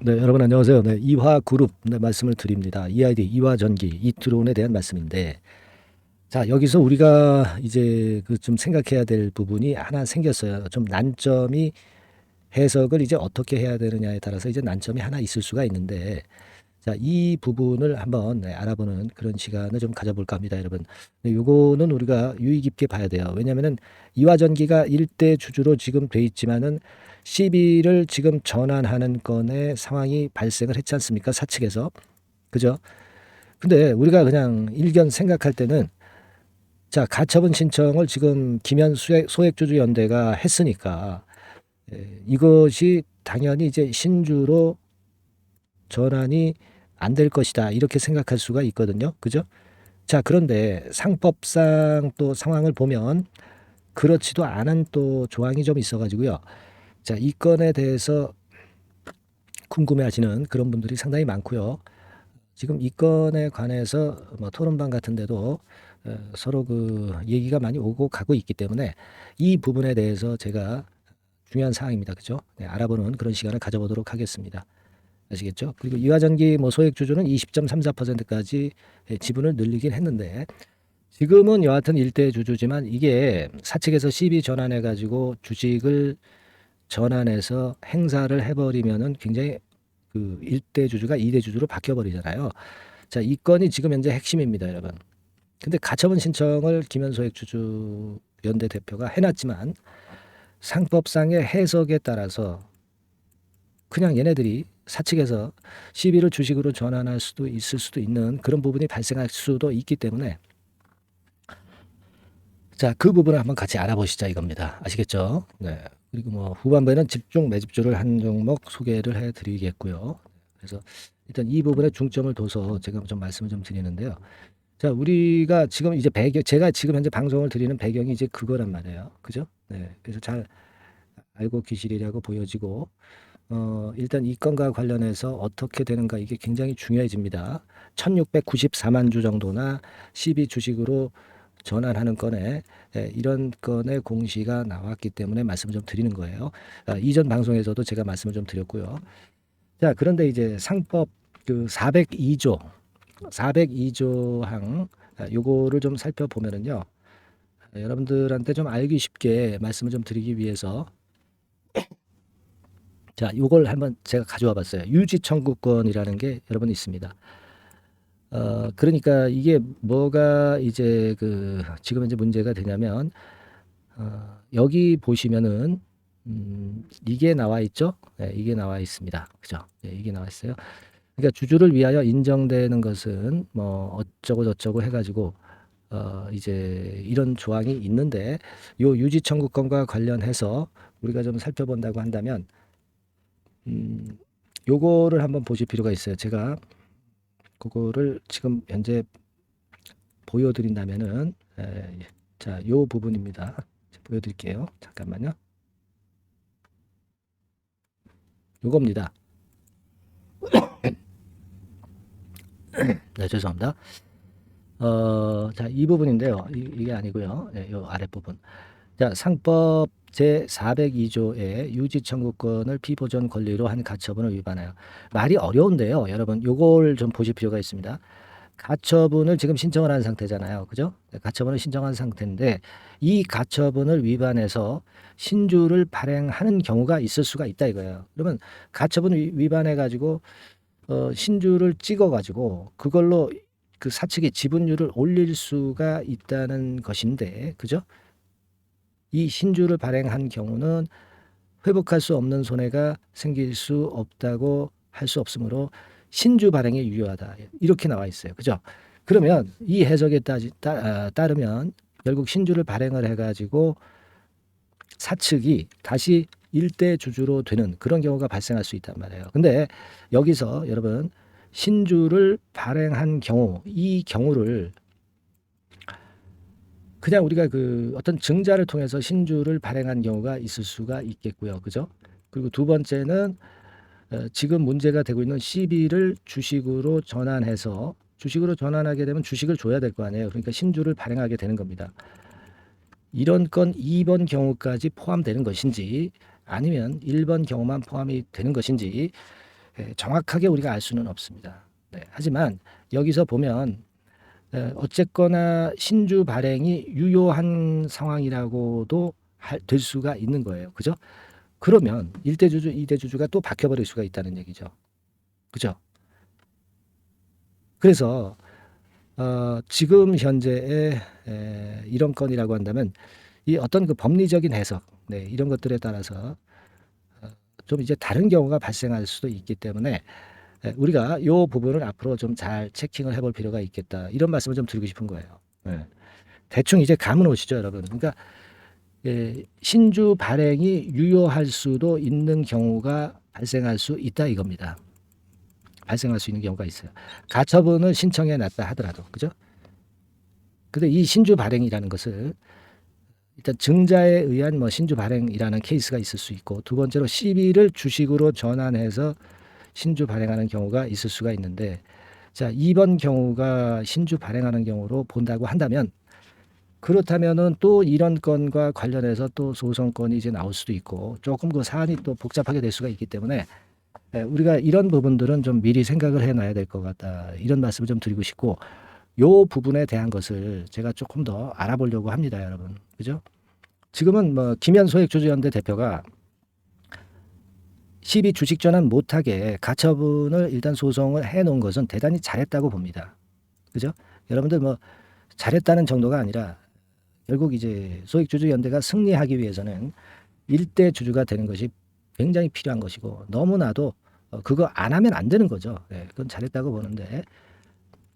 네, 여러분 안녕하세요. 네, 이화그룹 네, 말씀을 드립니다. EID, 이화전기, 이트론에 대한 말씀인데, 자, 여기서 우리가 이제 그 좀 생각해야 될 부분이 하나 생겼어요. 좀 난점이 해석을 이제 어떻게 해야 되느냐에 따라서 이제 난점이 하나 있을 수가 있는데, 자, 이 부분을 한번 네, 알아보는 그런 시간을 좀 가져볼까 합니다, 여러분. 네, 요거는 우리가 유의 깊게 봐야 돼요. 왜냐면은 이화전기가 일대 주주로 지금 돼 있지만은 시비를 지금 전환하는 건의 상황이 발생을 했지 않습니까? 사측에서. 그죠? 근데 우리가 그냥 일견 생각할 때는 자, 가처분 신청을 지금 김현 소액주주 연대가 했으니까 이것이 당연히 이제 신주로 전환이 안 될 것이다. 이렇게 생각할 수가 있거든요. 그죠? 자, 그런데 상법상 또 상황을 보면 그렇지도 않은 또 조항이 좀 있어가지고요. 자, 이 건에 대해서 궁금해하시는 그런 분들이 상당히 많고요. 지금 이 건에 관해서 뭐 토론방 같은 데도 서로 그 얘기가 많이 오고 가고 있기 때문에 이 부분에 대해서 제가 중요한 사항입니다. 그죠? 네, 알아보는 그런 시간을 가져보도록 하겠습니다. 아시겠죠? 그리고 이화전기 뭐 소액 주주는 20.34%까지 지분을 늘리긴 했는데 지금은 여하튼 일대 주주지만 이게 사측에서 시비 전환해 가지고 주식을 전환해서 행사를 해버리면은 굉장히 그 일대 주주가 이대 주주로 바뀌어 버리잖아요. 자, 이 건이 지금 현재 핵심입니다, 여러분. 근데 가처분 신청을 김현소액 주주 연대 대표가 해놨지만 상법상의 해석에 따라서 그냥 얘네들이 사측에서 시비를 주식으로 전환할 수도 있을 수도 있는 그런 부분이 발생할 수도 있기 때문에 자, 그 부분을 한번 같이 알아보시자 이겁니다. 아시겠죠? 네. 그리고 뭐 후반부에는 집중 매집주를 한 종목 소개를 해드리겠고요. 그래서 일단 이 부분에 중점을 둬서 제가 좀 말씀을 좀 드리는데요. 자, 우리가 지금 이제 제가 지금 현재 방송을 드리는 배경이 이제 그거란 말이에요. 그죠? 네. 그래서 잘 알고 계시리라고 보여지고, 일단 이 건과 관련해서 어떻게 되는가 이게 굉장히 중요해집니다. 1694만 주 정도나 12 주식으로 전환하는 건에 이런 건의 공시가 나왔기 때문에 말씀을 좀 드리는 거예요. 이전 방송에서도 제가 말씀을 좀 드렸고요. 자, 그런데 이제 상법 그 402조, 402조 항 요거를 좀 살펴보면은요. 여러분들한테 좀 알기 쉽게 말씀을 좀 드리기 위해서 자, 요걸 한번 제가 가져와 봤어요. 유지 청구권이라는 게 여러분 있습니다. 그러니까 이게 뭐가 이제 그 지금 현재 문제가 되냐면 여기 보시면은 이게 나와 있죠? 네, 이게 나와 있습니다. 그죠? 네, 이게 나와 있어요. 그러니까 주주를 위하여 인정되는 것은 뭐 어쩌고 저쩌고 해가지고 이제 이런 조항이 있는데 요 유지 청구권과 관련해서 우리가 좀 살펴본다고 한다면 음, 요거를 한번 보실 필요가 있어요. 제가 그거를 지금 현재 보여드린다면은 자, 요 부분입니다. 보여드릴게요. 잠깐만요. 요겁니다. 네, 죄송합니다. 자, 이 부분인데요. 이게 아니고요. 네, 요 아랫부분. 자, 상법 제402조의 유지 청구권을 피보존 권리로 한 가처분을 위반하여. 말이 어려운데요. 여러분, 요걸 좀 보실 필요가 있습니다. 가처분을 지금 신청을 한 상태잖아요. 그죠? 네, 가처분을 신청한 상태인데 이 가처분을 위반해서 신주를 발행하는 경우가 있을 수가 있다 이거예요. 그러면 가처분 위반해 가지고 신주를 찍어 가지고 그걸로 그 사측의 지분율을 올릴 수가 있다는 것인데 그죠? 이 신주를 발행한 경우는 회복할 수 없는 손해가 생길 수 없다고 할 수 없으므로 신주 발행에 유효하다. 이렇게 나와 있어요. 그죠? 그러면 이 해석에 따르면 결국 신주를 발행을 해가지고 사측이 다시 일대 주주로 되는 그런 경우가 발생할 수 있단 말이에요. 근데 여기서 여러분 신주를 발행한 경우 이 경우를 그냥 우리가 그 어떤 증자를 통해서 신주를 발행한 경우가 있을 수가 있겠고요. 그죠? 그리고 두 번째는 지금 문제가 되고 있는 CB를 주식으로 전환해서 주식으로 전환하게 되면 주식을 줘야 될 거 아니에요. 그러니까 신주를 발행하게 되는 겁니다. 이런 건 2번 경우까지 포함되는 것인지 아니면 1번 경우만 포함이 되는 것인지 정확하게 우리가 알 수는 없습니다. 네, 하지만 여기서 보면 어쨌거나 신주 발행이 유효한 상황이라고도 될 수가 있는 거예요. 그죠? 그러면 1대 주주, 2대 주주가 또 바뀌어버릴 수가 있다는 얘기죠. 그죠? 그래서 지금 현재의 이런 건이라고 한다면 이 어떤 그 법리적인 해석, 네, 이런 것들에 따라서 좀 이제 다른 경우가 발생할 수도 있기 때문에 우리가 이 부분을 앞으로 좀 잘 체킹을 해볼 필요가 있겠다. 이런 말씀을 좀 드리고 싶은 거예요. 네. 대충 이제 감은 오시죠, 여러분. 그러니까 신주 발행이 유효할 수도 있는 경우가 발생할 수 있다 이겁니다. 발생할 수 있는 경우가 있어요. 가처분을 신청해 놨다 하더라도, 그죠? 근데 이 신주 발행이라는 것을 일단 증자에 의한 뭐 신주 발행이라는 케이스가 있을 수 있고, 두 번째로 시비를 주식으로 전환해서 신주 발행하는 경우가 있을 수가 있는데, 자, 이번 경우가 신주 발행하는 경우로 본다고 한다면, 그렇다면은 또 이런 건과 관련해서 또 소송건이 이제 나올 수도 있고, 조금 그 사안이 또 복잡하게 될 수가 있기 때문에 우리가 이런 부분들은 좀 미리 생각을 해놔야 될 것 같다. 이런 말씀을 좀 드리고 싶고, 요 부분에 대한 것을 제가 조금 더 알아보려고 합니다, 여러분. 그죠? 지금은 뭐 김현 소액주주연대 대표가 시비 주식 전환 못하게 가처분을 일단 소송을 해놓은 것은 대단히 잘했다고 봅니다. 그죠? 여러분들 뭐 잘했다는 정도가 아니라 결국 이제 소액주주연대가 승리하기 위해서는 일대 주주가 되는 것이 굉장히 필요한 것이고, 너무나도 그거 안 하면 안 되는 거죠. 네, 그건 잘했다고 보는데,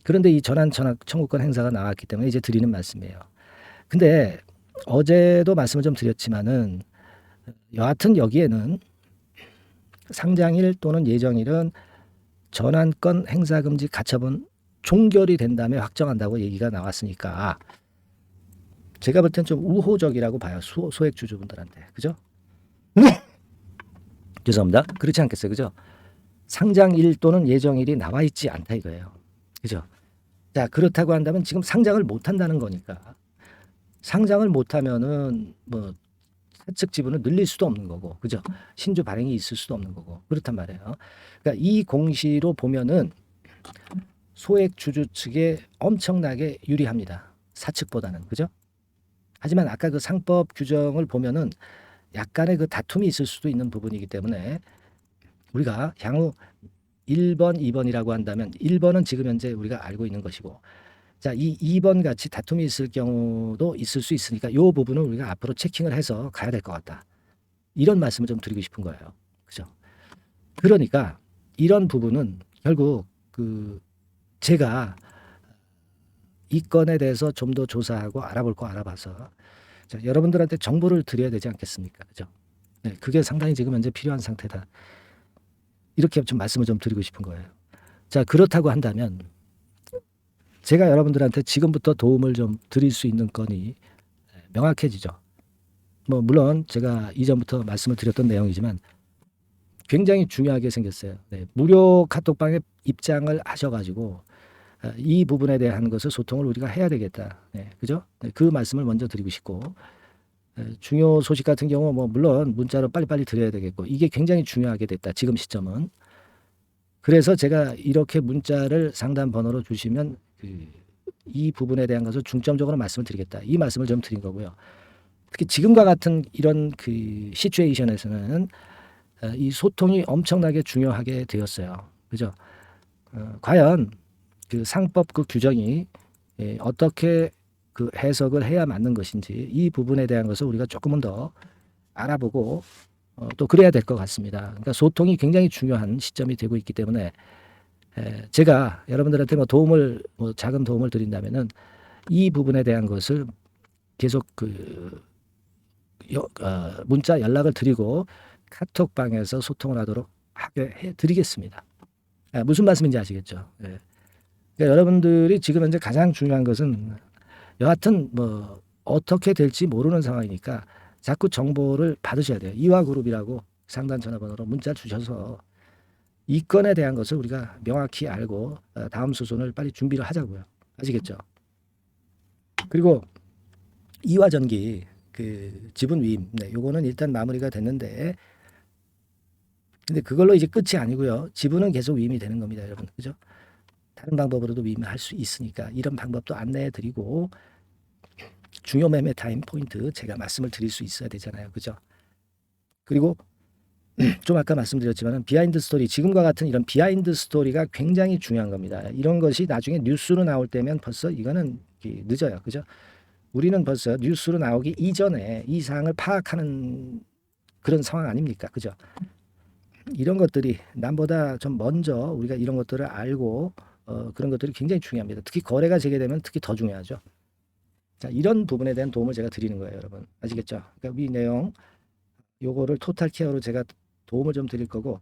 그런데 이 전환 청구권 행사가 나왔기 때문에 이제 드리는 말씀이에요. 근데 어제도 말씀을 좀 드렸지만은 여하튼 여기에는 상장일 또는 예정일은 전환권 행사금지 가처분 종결이 된 다음에 확정한다고 얘기가 나왔으니까 제가 볼 땐 좀 우호적이라고 봐요. 소액 주주분들한테. 그죠? 죄송합니다. 그렇지 않겠어요. 그죠? 상장일 또는 예정일이 나와 있지 않다 이거예요. 그죠? 자, 그렇다고 한다면 지금 상장을 못 한다는 거니까, 상장을 못 하면은 뭐 사측 지분을 늘릴 수도 없는 거고, 그죠? 신주 발행이 있을 수도 없는 거고, 그렇단 말이에요. 그러니까 이 공시로 보면은 소액 주주 측에 엄청나게 유리합니다. 사측보다는. 그죠? 하지만 아까 그 상법 규정을 보면은 약간의 그 다툼이 있을 수도 있는 부분이기 때문에 우리가 향후 1번, 2번이라고 한다면 1번은 지금 현재 우리가 알고 있는 것이고, 자, 이 2번 같이 다툼이 있을 경우도 있을 수 있으니까 이 부분은 우리가 앞으로 체킹을 해서 가야 될 것 같다. 이런 말씀을 좀 드리고 싶은 거예요. 그죠? 그러니까 이런 부분은 결국 그 제가 이 건에 대해서 좀 더 조사하고 알아볼 거 알아봐서 자, 여러분들한테 정보를 드려야 되지 않겠습니까? 그죠? 네, 그게 상당히 지금 현재 필요한 상태다. 이렇게 좀 말씀을 좀 드리고 싶은 거예요. 자, 그렇다고 한다면 제가 여러분들한테 지금부터 도움을 좀 드릴 수 있는 건이 명확해지죠. 뭐 물론 제가 이전부터 말씀을 드렸던 내용이지만 굉장히 중요하게 생겼어요. 네, 무료 카톡방에 입장을 하셔가지고 이 부분에 대한 것을 소통을 우리가 해야 되겠다. 네, 그죠? 네, 그 말씀을 먼저 드리고 싶고, 중요 소식 같은 경우 뭐 물론 문자로 빨리빨리 드려야 되겠고, 이게 굉장히 중요하게 됐다. 지금 시점은. 그래서 제가 이렇게 문자를 상담 번호로 주시면 이 부분에 대한 것을 중점적으로 말씀을 드리겠다. 이 말씀을 좀 드린 거고요. 특히 지금과 같은 이런 그 시츄에이션에서는 이 소통이 엄청나게 중요하게 되었어요. 그죠? 과연 그 상법 그 규정이 어떻게 그 해석을 해야 맞는 것인지 이 부분에 대한 것을 우리가 조금은 더 알아보고 또 그래야 될 것 같습니다. 그러니까 소통이 굉장히 중요한 시점이 되고 있기 때문에 제가 여러분들한테 뭐 도움을 뭐 작은 도움을 드린다면은 이 부분에 대한 것을 계속 문자 연락을 드리고 카톡방에서 소통을 하도록 하게 해드리겠습니다. 무슨 말씀인지 아시겠죠? 예. 그러니까 여러분들이 지금 현재 가장 중요한 것은 여하튼 뭐 어떻게 될지 모르는 상황이니까 자꾸 정보를 받으셔야 돼요. 이화그룹이라고 상담 전화번호로 문자 주셔서 이 건에 대한 것을 우리가 명확히 알고 다음 수순을 빨리 준비를 하자고요. 아시겠죠? 그리고 이화전기 그 지분 위임, 네, 요거는 일단 마무리가 됐는데 근데 그걸로 이제 끝이 아니고요. 지분은 계속 위임이 되는 겁니다, 여러분. 그죠? 다른 방법으로도 위임할 수 있으니까 이런 방법도 안내해 드리고 중요 매매 타임 포인트 제가 말씀을 드릴 수 있어야 되잖아요. 그죠? 그리고 좀 아까 말씀드렸지만은 비하인드 스토리 지금과 같은 이런 비하인드 스토리가 굉장히 중요한 겁니다. 이런 것이 나중에 뉴스로 나올 때면 벌써 이거는 늦어요. 그죠? 우리는 벌써 뉴스로 나오기 이전에 이 사항을 파악하는 그런 상황 아닙니까? 그죠? 이런 것들이 남보다 좀 먼저 우리가 이런 것들을 알고 그런 것들이 굉장히 중요합니다. 특히 거래가 재개되면 특히 더 중요하죠. 자, 이런 부분에 대한 도움을 제가 드리는 거예요, 여러분. 아시겠죠? 그러니까 이 내용 요거를 토탈 케어로 제가 도움을 좀 드릴 거고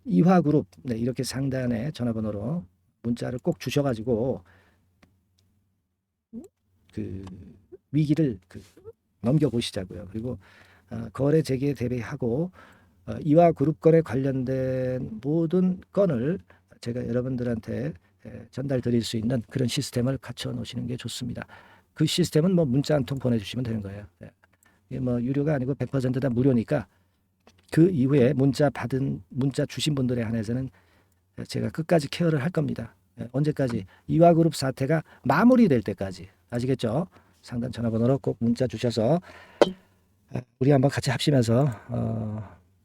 이화그룹 네, 이렇게 상단에 전화번호로 문자를 꼭 주셔가지고 그 위기를 넘겨보시자고요. 그리고 거래 재개에 대비하고 이화그룹 거래 관련된 모든 건을 제가 여러분들한테 전달 드릴 수 있는 그런 시스템을 갖춰 놓으시는 게 좋습니다. 그 시스템은 뭐 문자 한 통 보내주시면 되는 거예요. 네. 이게 뭐 유료가 아니고 100%다 무료니까 그 이후에 문자 주신 분들에 한해서는 제가 끝까지 케어를 할 겁니다. 언제까지? 이화그룹 사태가 마무리될 때까지. 아시겠죠? 상단 전화번호로 꼭 문자 주셔서 우리 한번 같이 합시면서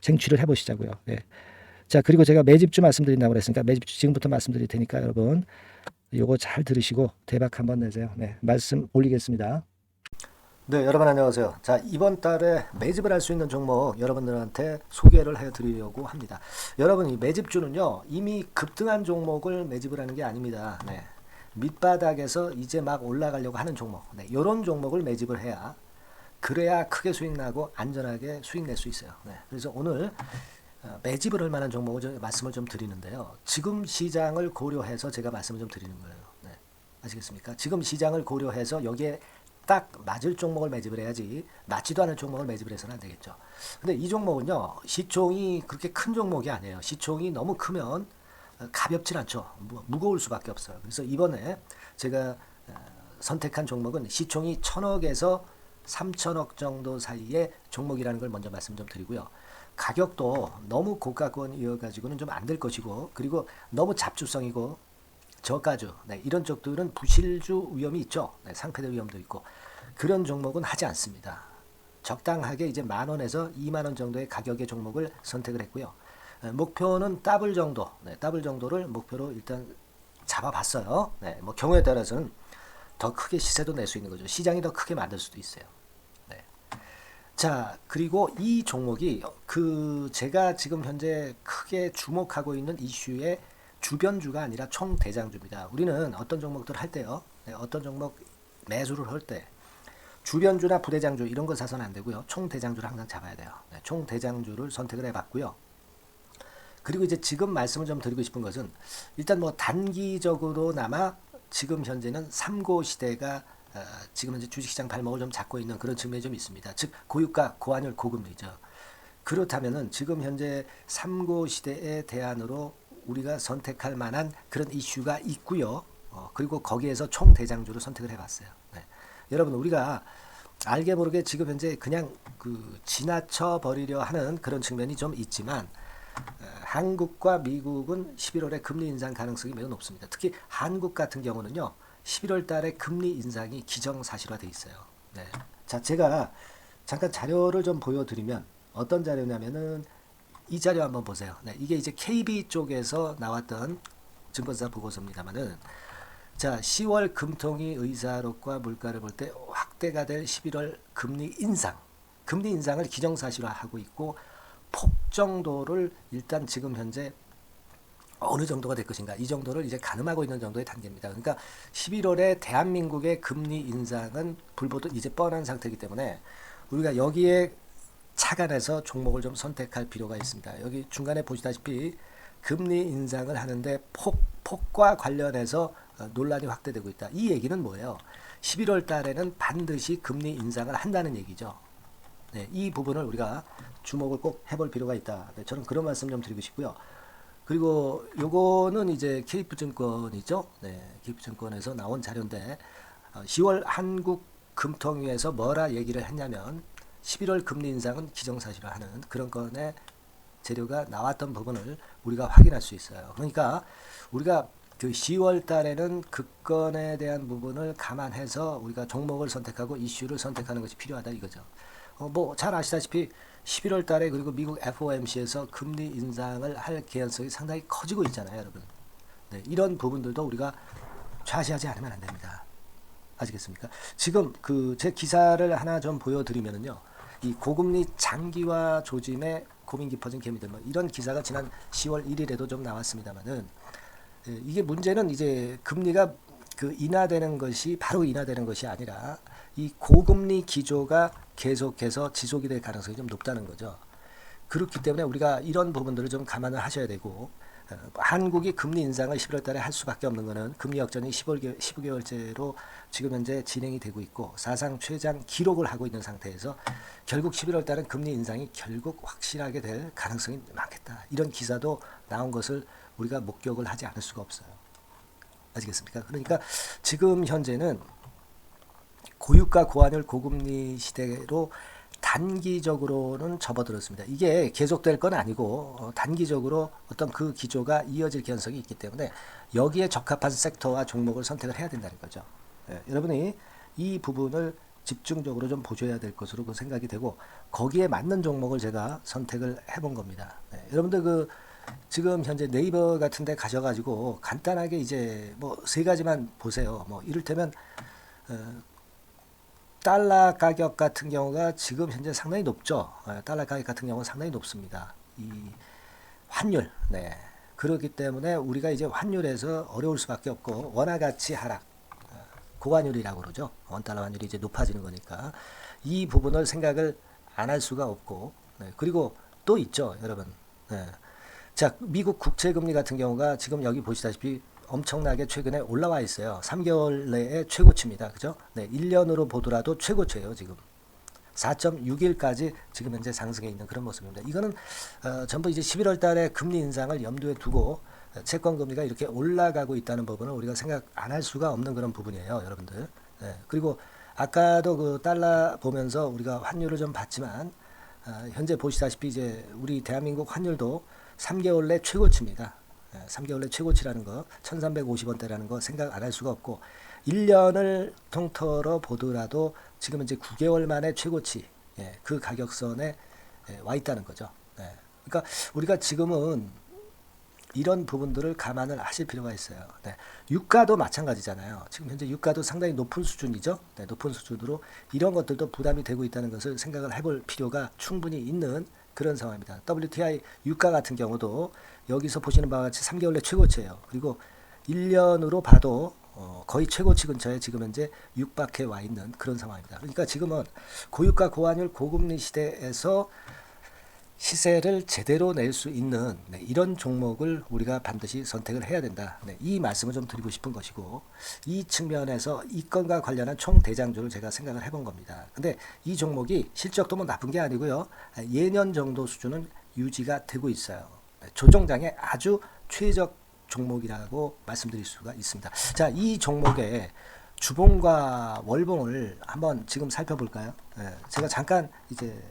쟁취를 해보시자고요. 네. 자, 그리고 제가 매집주 말씀드린다고 그랬으니까 매집주 지금부터 말씀드릴 테니까 여러분 요거 잘 들으시고 대박 한번 내세요. 네, 말씀 올리겠습니다. 네, 여러분 안녕하세요. 자, 이번 달에 매집을 할 수 있는 종목 여러분들한테 소개를 해드리려고 합니다. 여러분, 이 매집주는요, 이미 급등한 종목을 매집을 하는 게 아닙니다. 네, 밑바닥에서 이제 막 올라가려고 하는 종목, 네, 이런 종목을 매집을 해야 그래야 크게 수익 나고 안전하게 수익 낼 수 있어요. 네, 그래서 오늘 매집을 할 만한 종목을 말씀을 좀 드리는데요. 지금 시장을 고려해서 제가 말씀을 좀 드리는 거예요. 네, 아시겠습니까? 지금 시장을 고려해서 여기에 딱 맞을 종목을 매집을 해야지 맞지도 않은 종목을 매집을 해서는 안 되겠죠. 근데 이 종목은요, 시총이 그렇게 큰 종목이 아니에요. 시총이 너무 크면 가볍진 않죠. 무거울 수밖에 없어요. 그래서 이번에 제가 선택한 종목은 시총이 1000억에서 3000억 정도 사이의 종목이라는 걸 먼저 말씀 좀 드리고요. 가격도 너무 고가권이어가지고는 좀 안 될 것이고, 그리고 너무 잡주성이고 저가주, 네, 이런 쪽들은 부실주 위험이 있죠. 네, 상패될 위험도 있고 그런 종목은 하지 않습니다. 적당하게 이제 10,000원에서 20,000원 정도의 가격의 종목을 선택을 했고요. 목표는 더블 정도, 네, 더블 정도를 목표로 일단 잡아봤어요. 네, 뭐 경우에 따라서는 더 크게 시세도 낼 수 있는 거죠. 시장이 더 크게 만들 수도 있어요. 네. 자, 그리고 이 종목이 제가 지금 현재 크게 주목하고 있는 이슈의 주변주가 아니라 총대장주입니다. 우리는 어떤 종목들 할 때요. 네, 어떤 종목 매수를 할 때 주변주나 부대장주 이런 거 사서는 안 되고요. 총대장주를 항상 잡아야 돼요. 네, 총대장주를 선택을 해봤고요. 그리고 이제 지금 말씀을 좀 드리고 싶은 것은 일단 뭐 단기적으로나마 지금 현재는 3고 시대가 지금 현재 주식시장 발목을 좀 잡고 있는 그런 측면이 좀 있습니다. 즉 고유가, 고환율, 고금리죠. 그렇다면은 지금 현재 3고 시대의 대안으로 우리가 선택할 만한 그런 이슈가 있고요. 그리고 거기에서 총대장주를 선택을 해봤어요. 네. 여러분 우리가 알게 모르게 지금 현재 그냥 지나쳐 버리려 하는 그런 측면이 좀 있지만 한국과 미국은 11월에 금리 인상 가능성이 매우 높습니다. 특히 한국 같은 경우는요. 11월 달에 금리 인상이 기정사실화돼 있어요. 네. 자, 제가 잠깐 자료를 좀 보여드리면 어떤 자료냐면은 이 자료 한번 보세요. 네, 이게 이제 KB 쪽에서 나왔던 증권사 보고서입니다만은 자, 10월 금통위 의사록과 물가를 볼 때 확대가 될 11월 금리 인상을 기정사실화하고 있고 폭 정도를 일단 지금 현재 어느 정도가 될 것인가 이 정도를 이제 가늠하고 있는 정도의 단계입니다. 그러니까 11월에 대한민국의 금리 인상은 불보듯 이제 뻔한 상태이기 때문에 우리가 여기에 착안해서 종목을 좀 선택할 필요가 있습니다. 여기 중간에 보시다시피 금리 인상을 하는데 폭과 관련해서 논란이 확대되고 있다. 이 얘기는 뭐예요? 11월 달에는 반드시 금리 인상을 한다는 얘기죠. 네, 이 부분을 우리가 주목을 꼭 해볼 필요가 있다. 네, 저는 그런 말씀 좀 드리고 싶고요. 그리고 요거는 이제 KF증권이죠. 네, KF증권에서 나온 자료인데 10월 한국 금통위에서 뭐라 얘기를 했냐면 11월 금리 인상은 기정사실화하는 그런 건에 재료가 나왔던 부분을 우리가 확인할 수 있어요. 그러니까 우리가 그 10월 달에는 급건에 대한 부분을 감안해서 우리가 종목을 선택하고 이슈를 선택하는 것이 필요하다 이거죠. 뭐 잘 아시다시피 11월 달에 그리고 미국 FOMC에서 금리 인상을 할 개연성이 상당히 커지고 있잖아요, 여러분. 네, 이런 부분들도 우리가 좌시하지 않으면 안 됩니다. 아시겠습니까? 지금 그 제 기사를 하나 좀 보여드리면은요, 이 고금리 장기화 조짐에 고민 깊어진 개미들, 뭐 이런 기사가 지난 10월 1일에도 좀 나왔습니다만은, 이게 문제는 이제 금리가 그 인하되는 것이 바로 인하되는 것이 아니라 이 고금리 기조가 계속해서 지속이 될 가능성이 좀 높다는 거죠. 그렇기 때문에 우리가 이런 부분들을 좀 감안을 하셔야 되고, 한국이 금리 인상을 11월 달에 할 수밖에 없는 것은 금리 역전이 15개월째로 지금 현재 진행이 되고 있고 사상 최장 기록을 하고 있는 상태에서 결국 11월 달은 금리 인상이 결국 확실하게 될 가능성이 많겠다. 이런 기사도 나온 것을 우리가 목격을 하지 않을 수가 없어요. 아시겠습니까? 그러니까 지금 현재는 고유가 고환율 고금리 시대로 단기적으로는 접어들었습니다. 이게 계속될 건 아니고 단기적으로 어떤 그 기조가 이어질 개연성이 있기 때문에 여기에 적합한 섹터와 종목을 선택을 해야 된다는 거죠. 여러분이 이 부분을 집중적으로 좀 보셔야 될 것으로 그 생각이 되고 거기에 맞는 종목을 제가 선택을 해본 겁니다. 여러분들 그 지금 현재 네이버 같은 데 가셔가지고 간단하게 이제 뭐 세 가지만 보세요. 뭐 이를테면 달러 가격 같은 경우가 지금 현재 상당히 높죠. 달러 가격 같은 경우는 상당히 높습니다. 이 환율, 네. 그렇기 때문에 우리가 이제 환율에서 어려울 수밖에 없고 원화 가치 하락, 고환율이라고 그러죠. 원달러 환율이 이제 높아지는 거니까 이 부분을 생각을 안 할 수가 없고, 네. 그리고 또 있죠, 여러분. 네. 자, 미국 국채 금리 같은 경우가 지금 여기 보시다시피 엄청나게 최근에 올라와 있어요. 3개월 내에 최고치입니다. 그죠? 네, 1년으로 보더라도 최고치예요, 지금. 4.61까지 지금 현재 상승해 있는 그런 모습입니다. 이거는 전부 이제 11월 달에 금리 인상을 염두에 두고 채권 금리가 이렇게 올라가고 있다는 부분을 우리가 생각 안 할 수가 없는 그런 부분이에요, 여러분들. 네, 그리고 아까도 그 달러 보면서 우리가 환율을 좀 봤지만 현재 보시다시피 이제 우리 대한민국 환율도 3개월 내 최고치입니다. 3개월 내 최고치라는 거 1350원대라는 거 생각 안 할 수가 없고 1년을 통틀어 보더라도 지금 이제 9개월 만에 최고치 그 가격선에 와 있다는 거죠. 그러니까 우리가 지금은 이런 부분들을 감안을 하실 필요가 있어요. 유가도 마찬가지잖아요. 지금 현재 유가도 상당히 높은 수준이죠. 높은 수준으로 이런 것들도 부담이 되고 있다는 것을 생각을 해볼 필요가 충분히 있는 그런 상황입니다. WTI 유가 같은 경우도 여기서 보시는 바와 같이 3개월 내 최고치예요. 그리고 1년으로 봐도 거의 최고치 근처에 지금 현재 육박해 와 있는 그런 상황입니다. 그러니까 지금은 고유가 고환율 고금리 시대에서 시세를 제대로 낼 수 있는 이런 종목을 우리가 반드시 선택을 해야 된다. 이 말씀을 좀 드리고 싶은 것이고 이 측면에서 이 건과 관련한 총 대장주를 제가 생각을 해본 겁니다. 근데 이 종목이 실적도 뭐 나쁜 게 아니고요. 예년 정도 수준은 유지가 되고 있어요. 조정장의 아주 최적 종목이라고 말씀드릴 수가 있습니다. 자, 이 종목의 주봉과 월봉을 한번 지금 살펴볼까요? 제가 잠깐 이제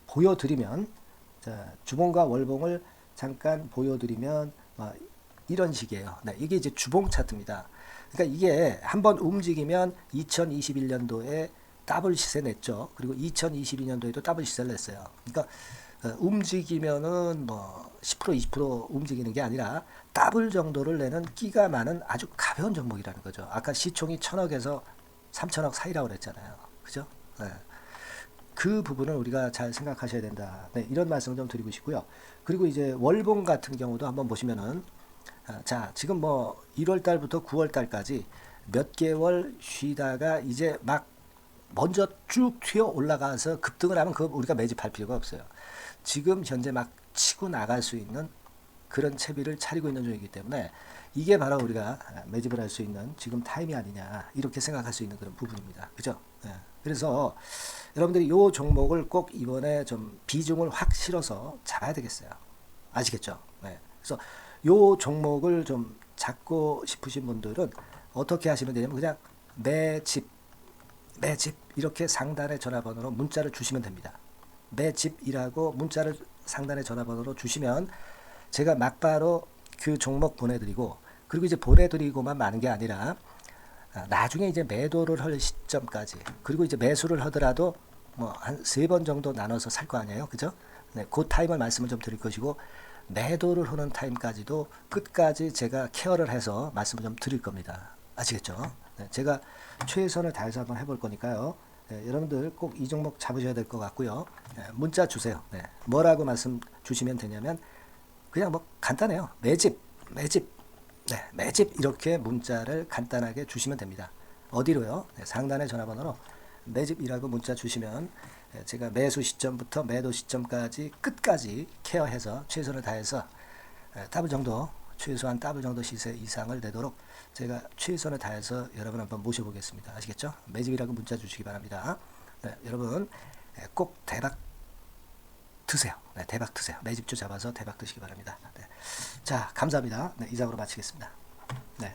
보여드리면 자, 주봉과 월봉을 잠깐 보여드리면 이런 식이에요. 이게 이제 주봉 차트입니다. 그러니까 이게 한번 움직이면 2021년도에 더블 시세 냈죠. 그리고 2022년도에도 더블 시세를 냈어요. 그러니까 움직이면은 뭐 10% 20% 움직이는 게 아니라 더블 정도를 내는 끼가 많은 아주 가벼운 종목이라는 거죠. 아까 시총이 1000억에서 3000억 사이라고 그랬잖아요. 그죠? 그 부분을 우리가 잘 생각하셔야 된다. 이런 말씀을 좀 드리고 싶고요. 그리고 이제 월봉 같은 경우도 한번 보시면은 자, 지금 뭐 1월 달부터 9월 달까지 몇 개월 쉬다가 이제 막 먼저 쭉 튀어 올라가서 급등을 하면 그거 우리가 매집할 필요가 없어요. 지금 현재 막 치고 나갈 수 있는 그런 채비를 차리고 있는 중이기 때문에 이게 바로 우리가 매집을 할 수 있는 지금 타임이 아니냐 이렇게 생각할 수 있는 그런 부분입니다. 그죠? 그래서 여러분들이 이 종목을 꼭 이번에 좀 비중을 확 실어서 잡아야 되겠어요. 아시겠죠? 그래서 이 종목을 좀 잡고 싶으신 분들은 어떻게 하시면 되냐면 그냥 매집 이렇게 상단의 전화번호로 문자를 주시면 됩니다. 매집이라고 문자를 상단의 전화번호로 주시면 제가 막바로 그 종목 보내드리고, 그리고 이제 보내드리고만 마는 게 아니라 나중에 이제 매도를 할 시점까지, 그리고 이제 매수를 하더라도 뭐 한 3번 정도 나눠서 살 거 아니에요, 그죠? 네, 그 타임을 말씀을 좀 드릴 것이고, 매도를 하는 타임까지도 끝까지 제가 케어를 해서 말씀을 좀 드릴 겁니다. 아시겠죠? 네, 제가 최선을 다해서 한번 해볼 거니까요. 네, 여러분들 꼭 이 종목 잡으셔야 될 것 같고요. 네, 문자 주세요. 네, 뭐라고 말씀 주시면 되냐면 그냥 뭐 간단해요. 매집, 매집, 네, 매집 이렇게 문자를 간단하게 주시면 됩니다. 어디로요? 네, 상단의 전화번호로 매집이라고 문자 주시면 제가 매수 시점부터 매도 시점까지 끝까지 케어해서 최선을 다해서 더블 정도, 최소한 더블 정도 시세 이상을 내도록 제가 최선을 다해서 여러분 한번 모셔보겠습니다. 아시겠죠? 매집이라고 문자 주시기 바랍니다. 네, 여러분 꼭 대박 드세요. 네, 대박 드세요. 매집주 잡아서 대박 드시기 바랍니다. 네. 자, 감사합니다. 네, 이상으로 마치겠습니다. 네.